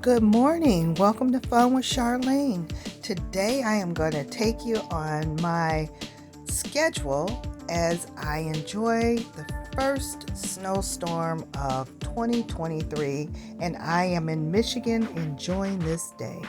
Good morning. Welcome to Fun with Charlene. Today I am going to take you on my schedule as I enjoy the first snowstorm of 2023, and I am in Michigan enjoying this day.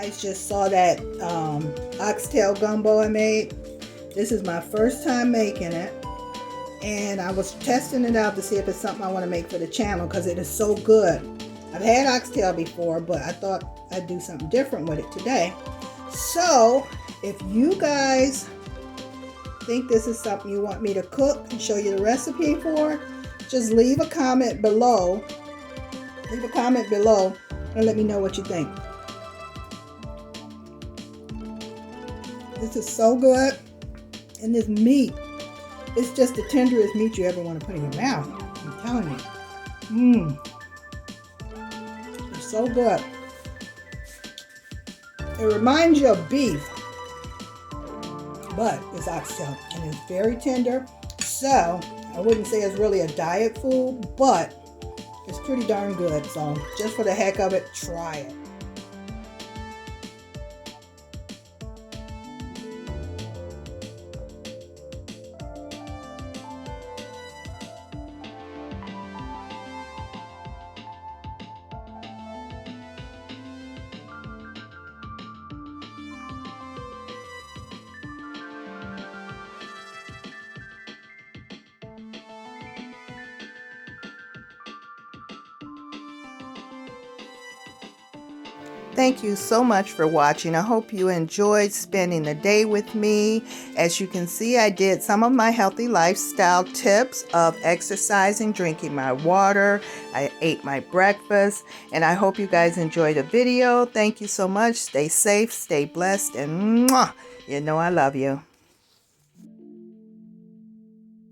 guys just saw that oxtail gumbo I made. This is my first time making it, and I was testing it out to see if it's something I want to make for the channel because it is so good. I've had oxtail before, but I thought I'd do something different with it today. So if you guys think this is something you want me to cook and show you the recipe for, just leave a comment below. Leave a comment below and let me know what you think. This is so good, and this meat, it's just the tenderest meat you ever want to put in your mouth. I'm telling you. It's so good. It reminds you of beef, but it's oxtail, and it's very tender. So I wouldn't say it's really a diet food, but it's pretty darn good. So just for the heck of it, try it. Thank you so much for watching. I hope you enjoyed spending the day with me. As you can see, I did some of my healthy lifestyle tips of exercising, drinking my water. I ate my breakfast, and I hope you guys enjoyed the video. Thank you so much. Stay safe, stay blessed, and mwah, you know I love you.